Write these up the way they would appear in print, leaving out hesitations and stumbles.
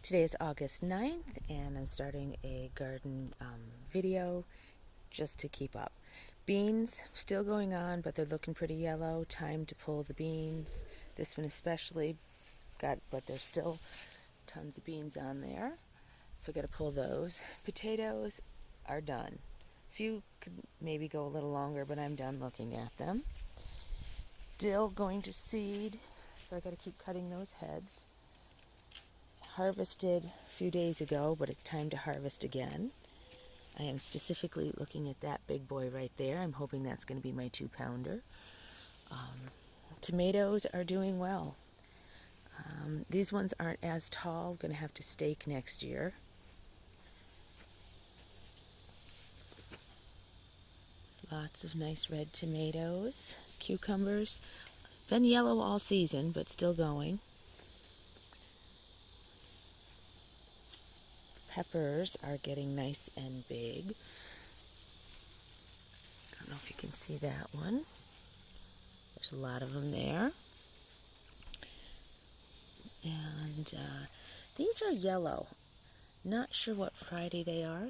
Today is August 9th, and I'm starting a garden video just to keep up. Beans still going on, but they're looking pretty yellow. Time to pull the beans. This one especially but there's still tons of beans on there, so got to pull those. Potatoes are done. Few could maybe go a little longer, but I'm done looking at them. Dill going to seed, so I got to keep cutting those heads. Harvested a few days ago, but it's time to harvest again. I am specifically looking at that big boy right there. I'm hoping that's going to be my 2-pounder. Tomatoes are doing well. These ones aren't as tall. I'm going to have to stake next year. Lots of nice red tomatoes. Cucumbers. Been yellow all season, but still going. Peppers are getting nice and big. I don't know if you can see that one. There's a lot of them there. And these are yellow. Not sure what variety they are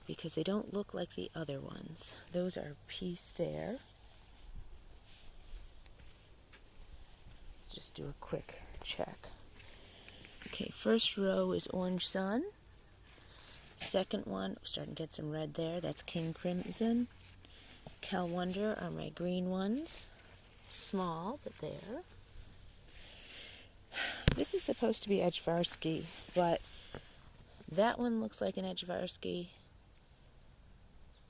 because they don't look like the other ones. Those are peas there. Let's just do a quick check. Okay, first row is Orange Sun. Second one, I'm starting to get some red there. That's King Crimson. Cal Wonder are my green ones. Small, but there. This is supposed to be Edgevarsky, but that one looks like an Edgevarsky.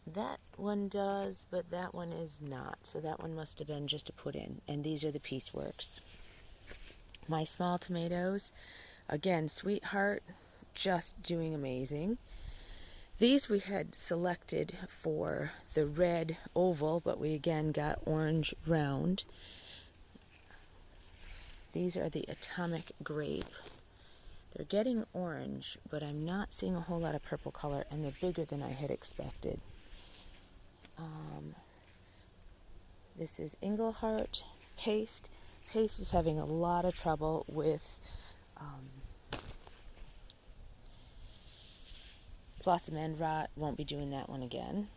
That one does, but that one is not. So that one must have been just a put in. And these are the Pieceworks. My small tomatoes, again, Sweetheart, just doing amazing. These we had selected for the red oval, but we again got orange round. These are the Atomic Grape. They're getting orange, but I'm not seeing a whole lot of purple color, and they're bigger than I had expected. This is Engelhart Paste. Paste is having a lot of trouble with blossom end rot. Won't be doing that one again.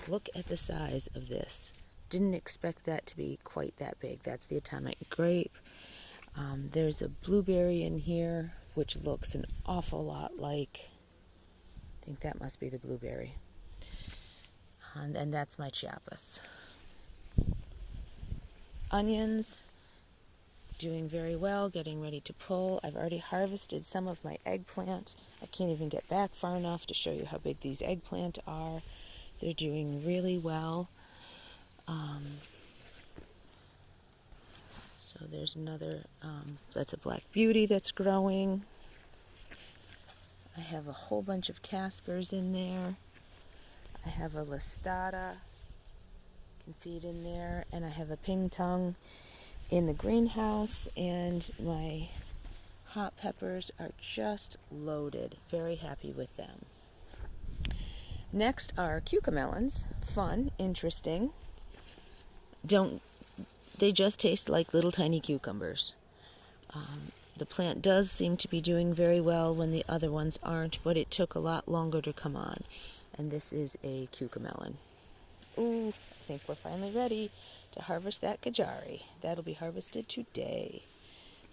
Look at the size of this. Didn't expect that to be quite that big. That's the Atomic Grape. There's a blueberry in here, which looks an awful lot like, I think that must be the blueberry. And that's my Chiapas. Onions, doing very well, getting ready to pull. I've already harvested some of my eggplant. I can't even get back far enough to show you how big these eggplant are. They're doing really well. So there's another, that's a Black Beauty that's growing. I have a whole bunch of Caspers in there. I have a Listata, you can see it in there, and I have a Ping Tung in the greenhouse, and my hot peppers are just loaded. Very happy with them. Next are cucamelons. Fun, interesting. They just taste like little tiny cucumbers. The plant does seem to be doing very well when the other ones aren't, but it took a lot longer to come on. And this is a cucamelon. Ooh, I think we're finally ready to harvest that Kajari. That'll be harvested today.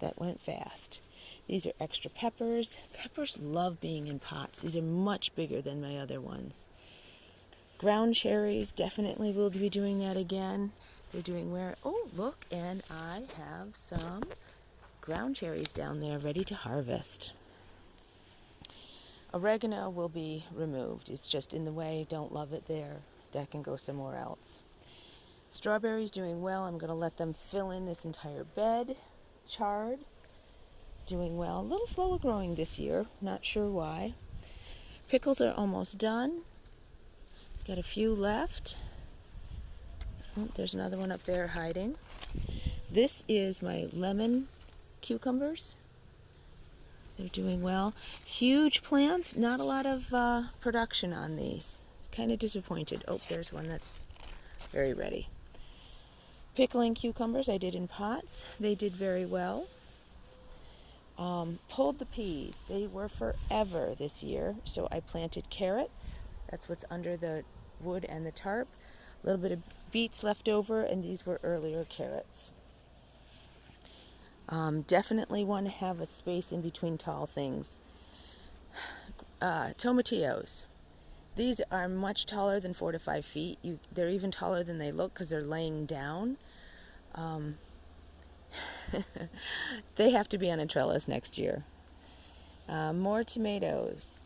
That went fast. These are extra peppers. Peppers love being in pots. These are much bigger than my other ones. Ground cherries, definitely will be doing that again. They're doing where? Oh, look, and I have some ground cherries down there ready to harvest. Oregano will be removed. It's just in the way. Don't love it there. That can go somewhere else. Strawberries doing well. I'm going to let them fill in this entire bed. Chard, doing well. A little slower growing this year. Not sure why. Pickles are almost done. Got a few left. Oh, there's another one up there hiding. This is my lemon cucumbers. They're doing well. Huge plants, not a lot of production on these. Kind of disappointed. Oh, there's one that's very ready. Pickling cucumbers I did in pots. They did very well. Pulled the peas. They were forever this year, so I planted carrots. That's what's under the wood and the tarp. A little bit of beets left over, and these were earlier carrots. Definitely want to have a space in between tall things. Tomatillos. These are much taller than 4 to 5 feet. They're even taller than they look because they're laying down. They have to be on a trellis next year. More tomatoes.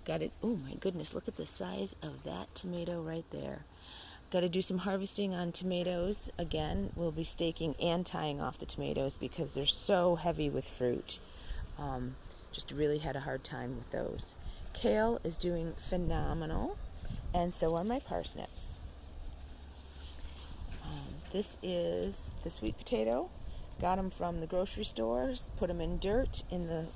Got it. Oh my goodness, look at the size of that tomato right there. Got to do some harvesting on tomatoes. Again, we'll be staking and tying off the tomatoes because they're so heavy with fruit. Just really had a hard time with those. Kale is doing phenomenal, and so are my parsnips. This is the sweet potato. Got them from the grocery stores, put them in dirt in the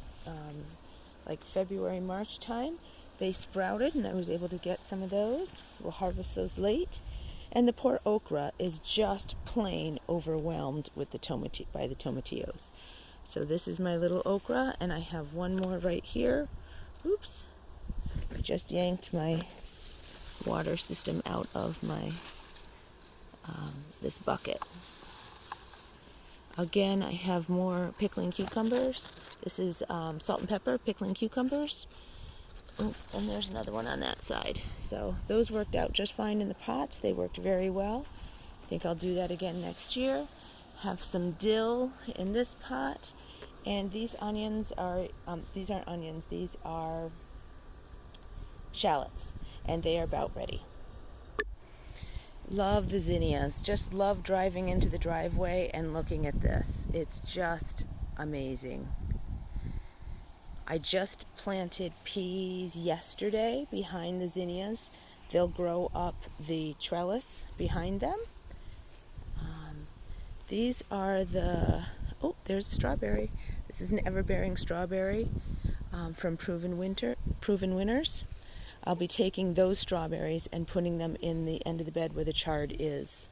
like February, March time. They sprouted, and I was able to get some of those. We'll harvest those late. And the poor okra is just plain overwhelmed with the tomatillos. So this is my little okra, and I have one more right here. Oops. I just yanked my water system out of my this bucket. Again, I have more pickling cucumbers. This is salt and pepper pickling cucumbers. Oh, and there's another one on that side. So those worked out just fine in the pots. They worked very well. I think I'll do that again next year. Have some dill in this pot. And these onions are, these aren't onions, these are shallots. And they are about ready. Love the zinnias. Just love driving into the driveway and looking at this. It's just amazing. I just planted peas yesterday behind the zinnias. They'll grow up the trellis behind them. These are the, oh, there's a strawberry. This is an ever-bearing strawberry from Proven Winners. I'll be taking those strawberries and putting them in the end of the bed where the chard is.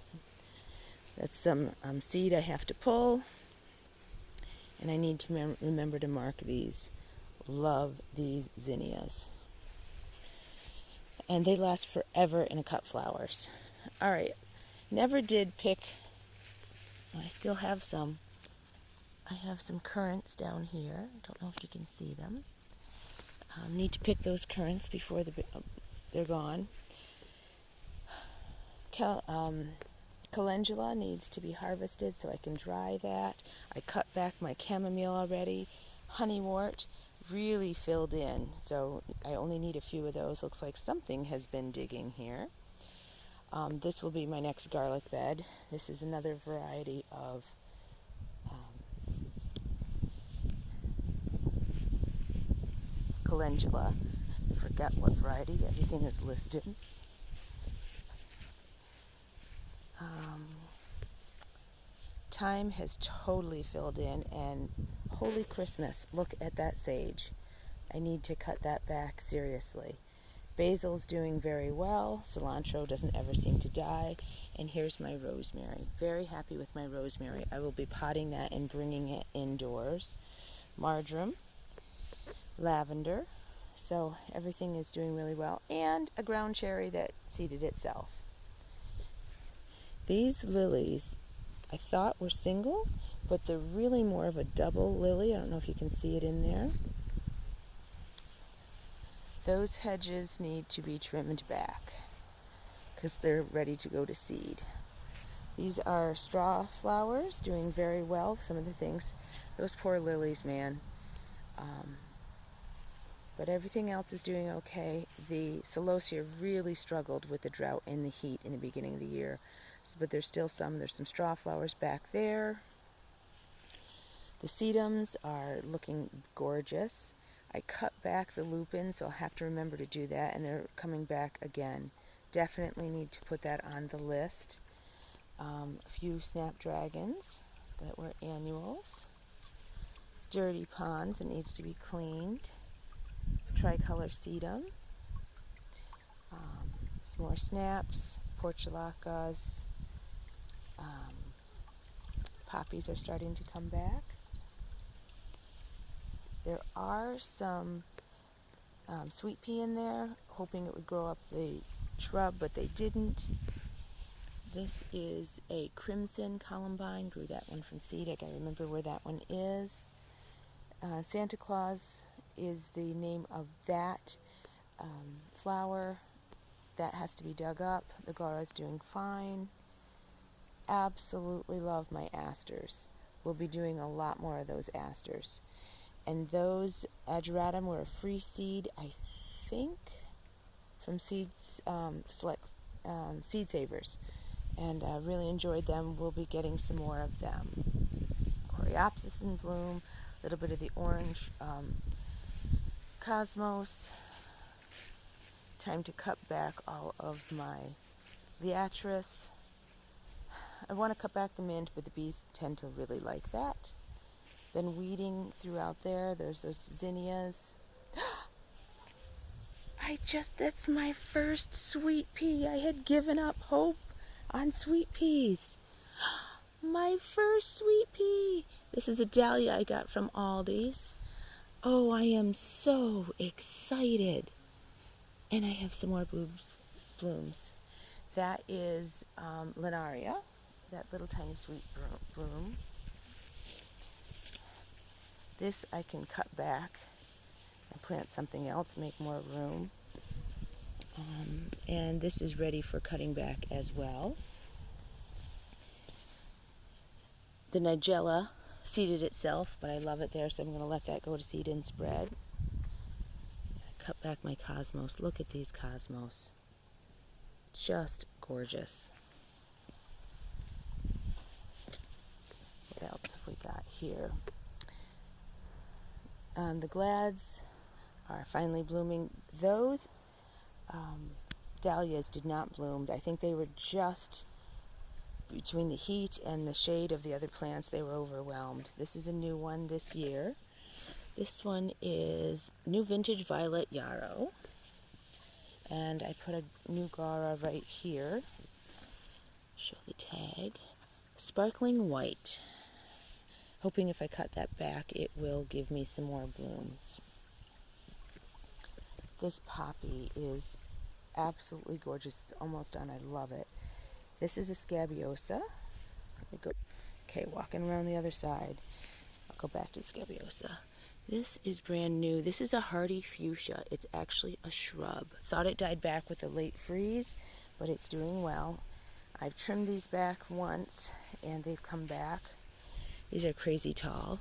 That's some seed I have to pull, and I need to remember to mark these. Love these zinnias. And they last forever in a cut flowers. All right, never did pick, I still have some. I have some currants down here. Don't know if you can see them. Need to pick those currants before they're gone. Calendula needs to be harvested so I can dry that. I cut back my chamomile already. Honeywort really filled in, so I only need a few of those. Looks like something has been digging here. This will be my next garlic bed. This is another variety of calendula. I forget what variety. Everything is listed. Thyme has totally filled in, and holy Christmas, look at that sage. I need to cut that back seriously. Basil's doing very well. Cilantro doesn't ever seem to die. And here's my rosemary. Very happy with my rosemary. I will be potting that and bringing it indoors. Marjoram, lavender. So everything is doing really well. And a ground cherry that seeded itself. These lilies I thought were single, but they're really more of a double lily. I don't know if you can see it in there. Those hedges need to be trimmed back because they're ready to go to seed. These are straw flowers, doing very well. Some of the things, those poor lilies, man. But everything else is doing okay. The celosia really struggled with the drought and the heat in the beginning of the year. But there's still there's some straw flowers back there. The sedums are looking gorgeous. I cut back the lupins, so I'll have to remember to do that, and they're coming back again. Definitely need to put that on the list. A few snapdragons that were annuals. Dirty ponds that needs to be cleaned. Tricolor sedum. Some more snaps, portulacas. Poppies are starting to come back. There are some sweet pea in there, hoping it would grow up the shrub, but they didn't. This is a crimson columbine. Grew that one from seed. I gotta remember where that one is. Santa Claus is the name of that flower. That has to be dug up. The Gaura is doing fine. Absolutely love my asters. We'll be doing a lot more of those asters. And those ageratum were a free seed, I think, from Seeds Seed Savers. And I really enjoyed them. We'll be getting some more of them. Coreopsis in bloom, a little bit of the orange cosmos. Time to cut back all of my Liatris. I want to cut back the mint, but the bees tend to really like that. Then weeding throughout there's those zinnias. That's my first sweet pea. I had given up hope on sweet peas. My first sweet pea. This is a dahlia I got from Aldi's. Oh, I am so excited. And I have some more blooms. That is Linaria, that little tiny sweet bloom. This I can cut back and plant something else, make more room. And this is ready for cutting back as well. The Nigella seeded itself, but I love it there, so I'm going to let that go to seed and spread. Cut back my cosmos. Look at these cosmos. Just gorgeous. What else have we got here? The glads are finally blooming. Those dahlias did not bloom. I think they were just between the heat and the shade of the other plants. They were overwhelmed. This is a new one this year. This one is New Vintage Violet Yarrow. And I put a new Gaura right here. Show the tag. Sparkling White. Hoping if I cut that back, it will give me some more blooms. This poppy is absolutely gorgeous. It's almost done. I love it. This is a Scabiosa. Okay, walking around the other side. I'll go back to the Scabiosa. This is brand new. This is a hardy fuchsia. It's actually a shrub. Thought it died back with the late freeze, but it's doing well. I've trimmed these back once, and they've come back. These are crazy tall.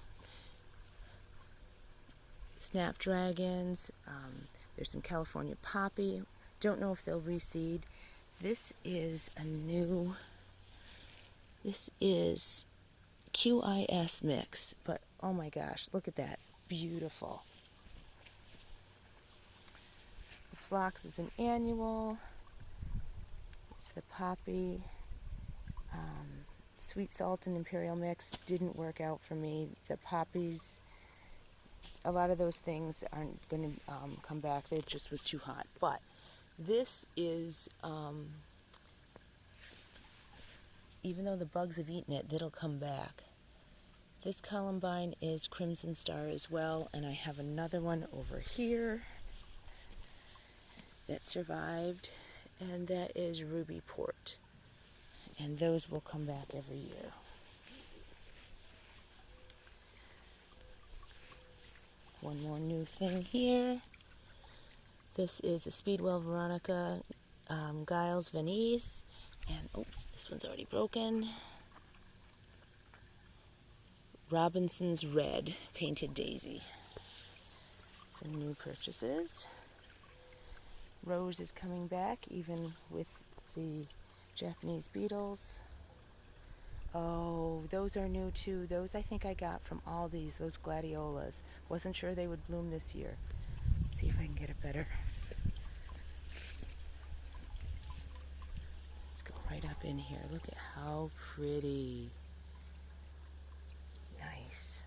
Snapdragons. There's some California poppy. Don't know if they'll reseed. This is QIS mix, but oh my gosh, look at that. Beautiful. The phlox is an annual. It's the poppy. Sweet salt and imperial mix didn't work out for me. The poppies, a lot of those things aren't going to come back. It just was too hot. But this is, even though the bugs have eaten it, it'll come back. This columbine is Crimson Star as well, and I have another one over here that survived, and that is Ruby Port. And those will come back every year. One more new thing here. This is a Speedwell Veronica Giles Venice, and oops, this one's already broken. Robinson's Red Painted Daisy. Some new purchases. Rose is coming back, even with the Japanese beetles. Oh, those are new too. Those I think I got from Aldi's, those gladiolas. Wasn't sure they would bloom this year. Let's see if I can get it better. Let's go right up in here. Look at how pretty. Nice.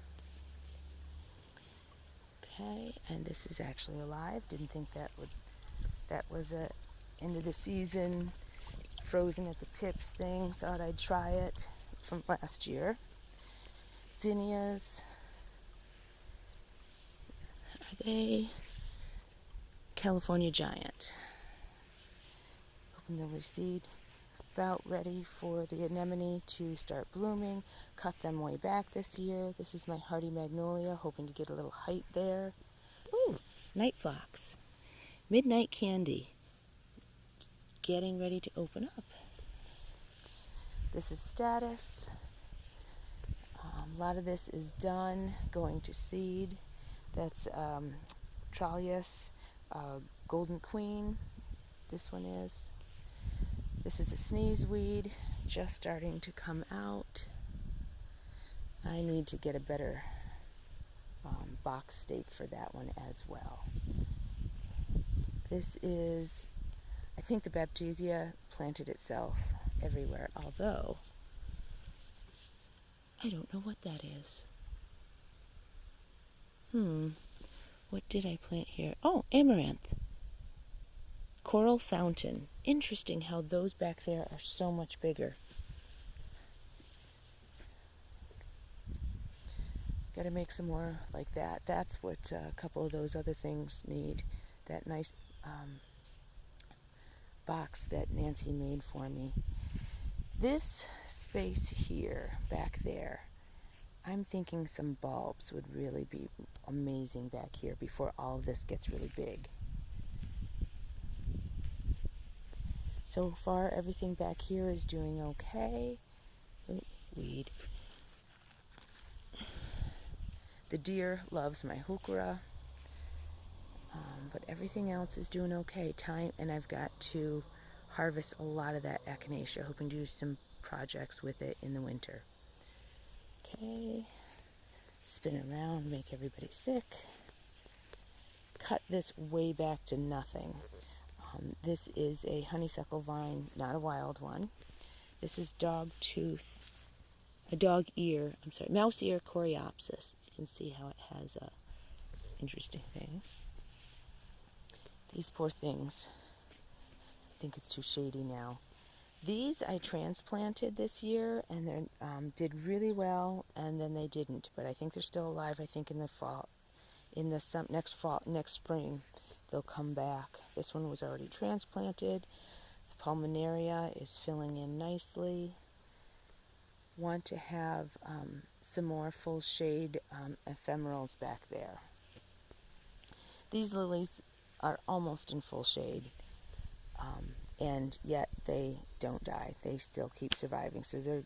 Okay, and this is actually alive. Didn't think that was a end of the season frozen at the tips thing. Thought I'd try it from last year. Zinnias. Okay, California Giant. Open the seed. About ready for the anemone to start blooming. Cut them way back this year. This is my hardy magnolia, hoping to get a little height there. Ooh, night phlox. Midnight candy. Getting ready to open up. This is status. A lot of this is done, going to seed. That's Trallius, Golden Queen. This one is. This is a sneeze weed, just starting to come out. I need to get a better box stake for that one as well. This is, I think the Baptisia planted itself everywhere, although I don't know what that is. What did I plant here? Oh, amaranth. Coral fountain. Interesting how those back there are so much bigger. Got to make some more like that. That's what a couple of those other things need. That nice box that Nancy made for me. This space here, back there, I'm thinking some bulbs would really be amazing back here before all of this gets really big. So far, everything back here is doing okay. Ooh, weed. The deer loves my heuchera, but everything else is doing okay. And I've got to harvest a lot of that echinacea, hoping to do some projects with it in the winter. Okay, spin around, make everybody sick. Cut this way back to nothing. This is a honeysuckle vine, not a wild one. This is mouse ear coreopsis. You can see how it has a interesting thing. These poor things. I think it's too shady now. These I transplanted this year, and they did really well, and then they didn't. But I think they're still alive. I think in the fall, next spring, they'll come back. This one was already transplanted. The pulmonaria is filling in nicely. Want to have some more full shade ephemerals back there. These lilies are almost in full shade, and yet they don't die. They still keep surviving, so their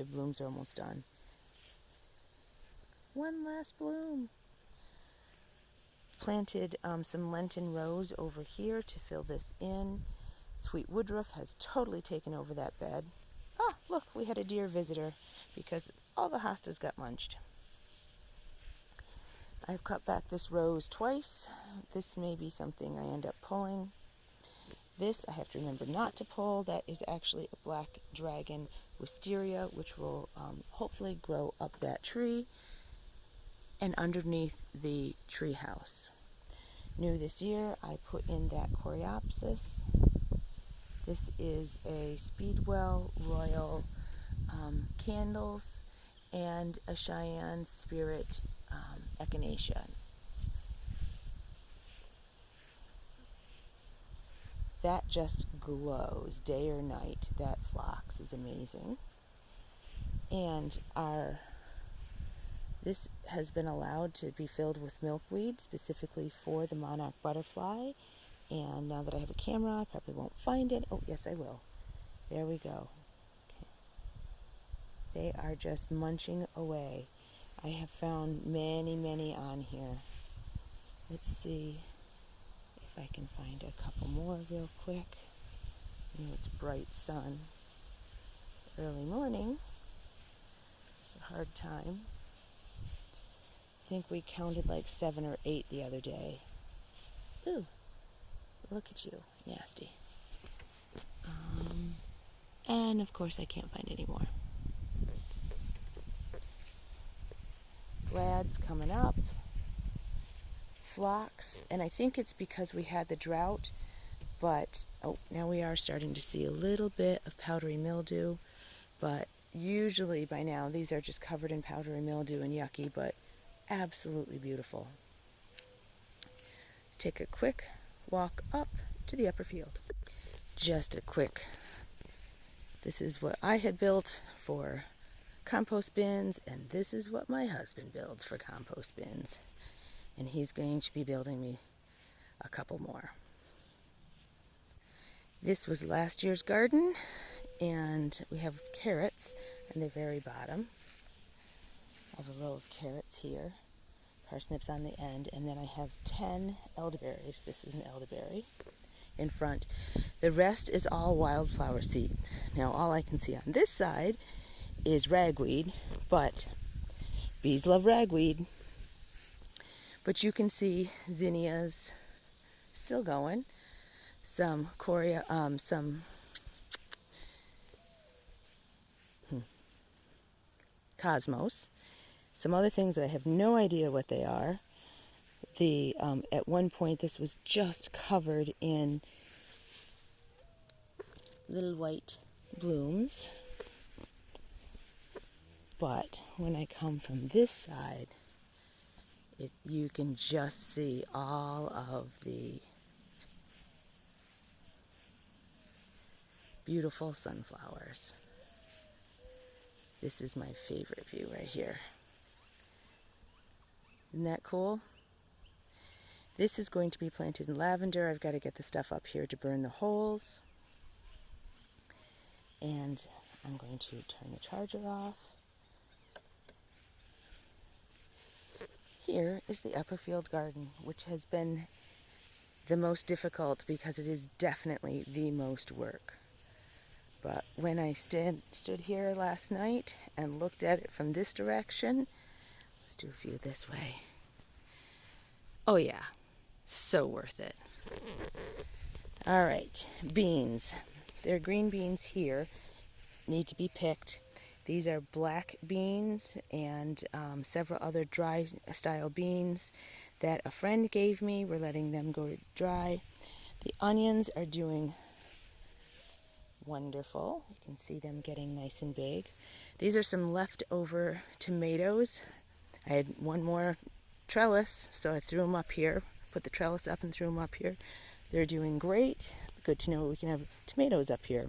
blooms are almost done. One last bloom. Planted some Lenten rose over here to fill this in. Sweet woodruff has totally taken over that bed. Ah, look, we had a deer visitor because all the hostas got munched. I've cut back this rose twice. This may be something I end up pulling. This I have to remember not to pull. That is actually a black dragon wisteria, which will hopefully grow up that tree and underneath the tree house. New this year, I put in that coreopsis. This is a Speedwell Royal candles and a Cheyenne Spirit echinacea. That just glows day or night. That phlox is amazing. And this has been allowed to be filled with milkweed specifically for the monarch butterfly. And now that I have a camera, I probably won't find it. Oh, yes, I will. There we go. Okay. They are just munching away. I have found many, many on here. Let's see if I can find a couple more real quick. You know, it's bright sun. Early morning. It's a hard time. I think we counted like 7 or 8 the other day. Ooh, look at you, nasty. And of course I can't find any more. Glad's coming up. Phlox, and I think it's because we had the drought, but now we are starting to see a little bit of powdery mildew, but usually by now these are just covered in powdery mildew and yucky, but absolutely beautiful. take a quick walk up to the upper field. Just a quick, this is what I had built for compost bins, and this is what my husband builds for compost bins. And he's going to be building me a couple more. This was last year's garden, and we have carrots on the very bottom. I have a row of carrots here, parsnips on the end, and then I have 10 elderberries. This is an elderberry in front. The rest is all wildflower seed. Now all I can see on this side is ragweed, but bees love ragweed. But you can see zinnias still going. Some cosmos. Some other things that I have no idea what they are. At one point this was just covered in little white blooms. But when I come from this side, you can just see all of the beautiful sunflowers. This is my favorite view right here. Isn't that cool? This is going to be planted in lavender. I've got to get the stuff up here to burn the holes. And I'm going to turn the charger off. Here is the upper field garden, which has been the most difficult because it is definitely the most work. But when I stood here last night and looked at it from this direction, let's do a few this way. Oh yeah, so worth it. All right, beans. There are green beans here, need to be picked. These are black beans and several other dry style beans that a friend gave me. We're letting them go dry. The onions are doing wonderful. You can see them getting nice and big. These are some leftover tomatoes. I had one more trellis, so I threw them up here. Put the trellis up and threw them up here. They're doing great. Good to know we can have tomatoes up here.